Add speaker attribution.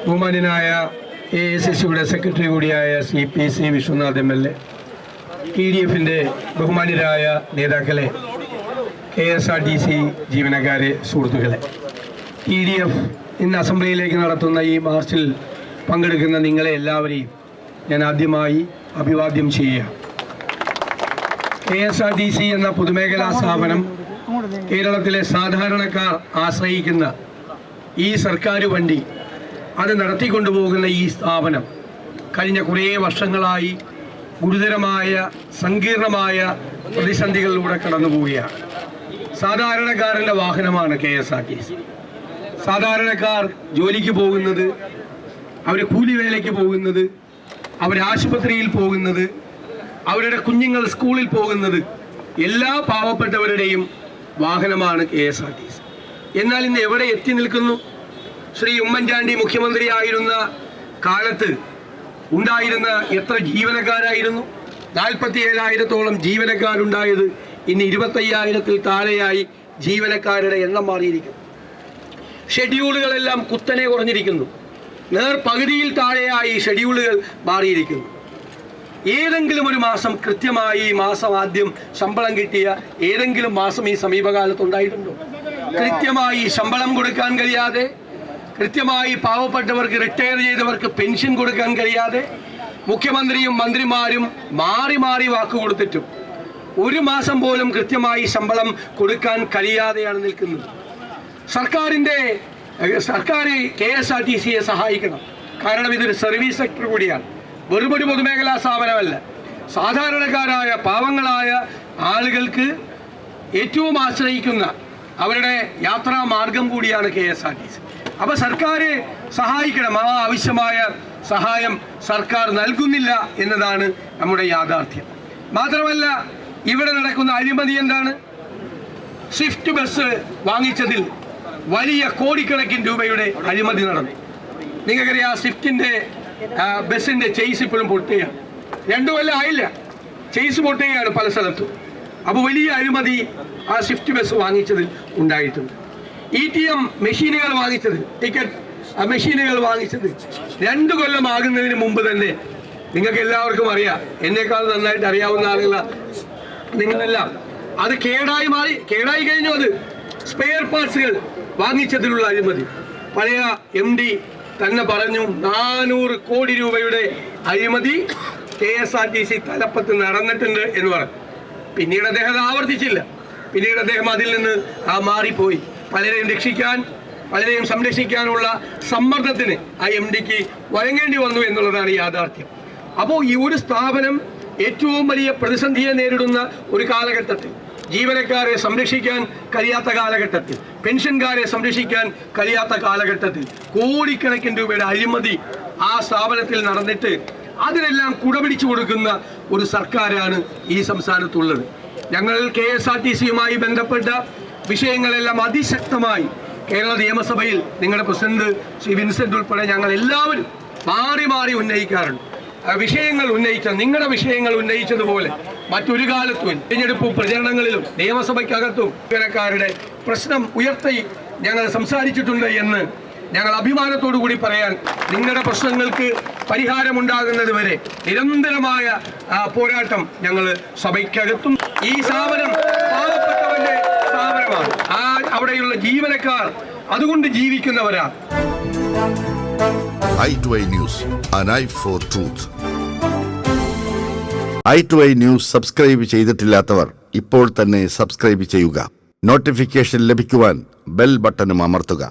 Speaker 1: ബഹുമാന്യനായ AICCയുടെ സെക്രട്ടറി കൂടിയായ CPC Vishwanath MLA, TDFിൻ്റെ ബഹുമാന്യരായ നേതാക്കളെ, KSRTC ജീവനക്കാരെ, സുഹൃത്തുക്കളെ, TDF ഇന്ന് അസംബ്ലിയിലേക്ക് നടത്തുന്ന ഈ മാർച്ചിൽ പങ്കെടുക്കുന്ന നിങ്ങളെ എല്ലാവരെയും ഞാൻ ആദ്യമായി അഭിവാദ്യം ചെയ്യുക. KSRTC എന്ന പൊതുമേഖലാ സ്ഥാപനം കേരളത്തിലെ സാധാരണക്കാർ ആശ്രയിക്കുന്ന ഈ സർക്കാർ വണ്ടി, അത് നടത്തിക്കൊണ്ടുപോകുന്ന ഈ സ്ഥാപനം കഴിഞ്ഞ കുറേ വർഷങ്ങളായി ഗുരുതരമായ സങ്കീർണമായ പ്രതിസന്ധികളിലൂടെ കടന്നു പോവുകയാണ്. സാധാരണക്കാരൻ്റെ വാഹനമാണ് KSRTC. സാധാരണക്കാർ ജോലിക്ക് പോകുന്നത്, അവർ കൂലിവേലയ്ക്ക് പോകുന്നത്, അവർ ആശുപത്രിയിൽ പോകുന്നത്, അവരുടെ കുഞ്ഞുങ്ങൾ സ്കൂളിൽ പോകുന്നത്, എല്ലാ പാവപ്പെട്ടവരുടെയും വാഹനമാണ് KSRTC. എന്നാൽ ഇന്ന് എവിടെ എത്തി നിൽക്കുന്നു? ശ്രീ ഉമ്മൻചാണ്ടി മുഖ്യമന്ത്രിയായിരുന്ന കാലത്ത് ഉണ്ടായിരുന്ന എത്ര ജീവനക്കാരായിരുന്നു? 47,000-ഓളം ജീവനക്കാരുണ്ടായത് ഇന്ന് 25,000-ൽ താഴെയായി ജീവനക്കാരുടെ എണ്ണം മാറിയിരിക്കുന്നു. ഷെഡ്യൂളുകളെല്ലാം കുത്തനെ കുറഞ്ഞിരിക്കുന്നു. പകുതിയിൽ താഴെയായി ഷെഡ്യൂളുകൾ മാറിയിരിക്കുന്നു. ഏതെങ്കിലും ഒരു മാസം കൃത്യമായി മാസം ആദ്യം ശമ്പളം കിട്ടിയ ഏതെങ്കിലും മാസം ഈ സമീപകാലത്തുണ്ടായിട്ടുണ്ടോ? കൃത്യമായി ശമ്പളം കൊടുക്കാൻ കഴിയാതെ, കൃത്യമായി പാവപ്പെട്ടവർക്ക്, റിട്ടയർ ചെയ്തവർക്ക് പെൻഷൻ കൊടുക്കാൻ കഴിയാതെ, മുഖ്യമന്ത്രിയും മന്ത്രിമാരും മാറി മാറി വാക്ക് കൊടുത്തിട്ടും ഒരു മാസം പോലും കൃത്യമായി ശമ്പളം കൊടുക്കാൻ കഴിയാതെയാണ് നിൽക്കുന്നത്. സർക്കാർ KSRTCയെ സഹായിക്കണം. കാരണം ഇതൊരു സർവീസ് സെക്ടർ കൂടിയാണ്, വെറുമൊരു പൊതുമേഖലാ സ്ഥാപനമല്ല. സാധാരണക്കാരായ പാവങ്ങളായ ആളുകൾക്ക് ഏറ്റവും ആശ്രയിക്കുന്ന അവരുടെ യാത്രാ മാർഗം കൂടിയാണ് KSRTC. അപ്പോൾ സർക്കാർ സഹായിക്കണം. ആ ആവശ്യമായ സഹായം സർക്കാർ നൽകുന്നില്ല എന്നതാണ് നമ്മുടെ യാഥാർത്ഥ്യം. മാത്രമല്ല, ഇവിടെ നടക്കുന്ന അഴിമതി എന്താണ്? സ്വിഫ്റ്റ് ബസ് വാങ്ങിച്ചതിൽ വലിയ കോടിക്കണക്കിന് രൂപയുടെ അഴിമതി നടന്നു. നിങ്ങൾക്കറിയാം, സ്വിഫ്റ്റിൻ്റെ ബസ്സിൻ്റെ ചെയ്സ് ഇപ്പോഴും പൊട്ടുകയാണ്. 2 കൊല്ലം ആയില്ല, ചെയ്സ് പൊട്ടുകയാണ് പല സ്ഥലത്തും. അപ്പോൾ വലിയ അഴിമതി ആ സ്വിഫ്റ്റ് ബസ് വാങ്ങിച്ചതിൽ ഉണ്ടായിട്ടുണ്ട്. ATM മെഷീനുകൾ വാങ്ങിച്ചത്, ടിക്കറ്റ് മെഷീനുകൾ വാങ്ങിച്ചത് 2 കൊല്ലം ആകുന്നതിന് മുമ്പ് തന്നെ നിങ്ങൾക്ക് എല്ലാവർക്കും അറിയാം, എന്നേക്കാൾ നന്നായിട്ട് അറിയാവുന്ന ആളുകളാണ് നിങ്ങളെല്ലാം. അത് കേടായി കഴിഞ്ഞു. അത് സ്പെയർ പാർട്സുകൾ വാങ്ങിച്ചതിലുള്ള അഴിമതി. പഴയ MD തന്നെ പറഞ്ഞു 400 കോടി രൂപയുടെ അഴിമതി KSRTC തലപ്പത്ത് നടന്നിട്ടുണ്ട് എന്ന് പറഞ്ഞു. പിന്നീട് അദ്ദേഹം അത് ആവർത്തിച്ചില്ല. പിന്നീട് അദ്ദേഹം അതിൽ നിന്ന് മാറിപ്പോയി. പലരെയും രക്ഷിക്കാൻ, പലരെയും സംരക്ഷിക്കാനുള്ള സമ്മർദ്ദത്തിന് ആ MDക്ക് വഴങ്ങേണ്ടി വന്നു എന്നുള്ളതാണ് യാഥാർത്ഥ്യം. അപ്പോൾ ഈ ഒരു സ്ഥാപനം ഏറ്റവും വലിയ പ്രതിസന്ധിയെ നേരിടുന്ന ഒരു കാലഘട്ടത്തിൽ, ജീവനക്കാരെ സംരക്ഷിക്കാൻ കഴിയാത്ത കാലഘട്ടത്തിൽ, പെൻഷൻകാരെ സംരക്ഷിക്കാൻ കഴിയാത്ത കാലഘട്ടത്തിൽ കോടിക്കണക്കിന് രൂപയുടെ അഴിമതി ആ സ്ഥാപനത്തിൽ നടന്നിട്ട് അതിനെല്ലാം കുടപിടിച്ചു കൊടുക്കുന്ന ഒരു സർക്കാരാണ് ഈ സംസ്ഥാനത്തുള്ളത്. ഞങ്ങൾ KSRTCയുമായി ബന്ധപ്പെട്ട വിഷയങ്ങളെല്ലാം അതിശക്തമായി കേരള നിയമസഭയിൽ നിങ്ങളുടെ പ്രസിഡന്റ് ശ്രീ വിൻസെന്റ് ഉൾപ്പെടെ ഞങ്ങൾ എല്ലാവരും മാറി മാറി ഉന്നയിക്കാറുണ്ട്. നിങ്ങളുടെ വിഷയങ്ങൾ ഉന്നയിച്ചതുപോലെ മറ്റൊരു കാലത്തും തിരഞ്ഞെടുപ്പ് പ്രചരണങ്ങളിലും നിയമസഭയ്ക്കകത്തും ജീവനക്കാരുടെ പ്രശ്നം ഉയർത്തി ഞങ്ങൾ സംസാരിച്ചിട്ടുണ്ട് എന്ന് ഞങ്ങൾ അഭിമാനത്തോടു കൂടി പറയാൻ, നിങ്ങളുടെ പ്രശ്നങ്ങൾക്ക് പരിഹാരമുണ്ടാകുന്നത് വരെ നിരന്തരമായ പോരാട്ടം ഞങ്ങൾ സഭയ്ക്കകത്തും. ഈ സ്ഥാപനം പാവപ്പെട്ടവന്റെ സ്ഥാപനമാണ്. അവിടെയുള്ള ജീവനക്കാർ അതുകൊണ്ട് ജീവിക്കുന്നവരാണ്.
Speaker 2: i2i News, an eye for truth. i2i News subscribe ചെയ്തിട്ടില്ലാത്തവർ ഇപ്പോൾ തന്നെ സബ്സ്ക്രൈബ് ചെയ്യുക. നോട്ടിഫിക്കേഷൻ ലഭിക്കുവാൻ ബെൽ ബട്ടണും അമർത്തുക.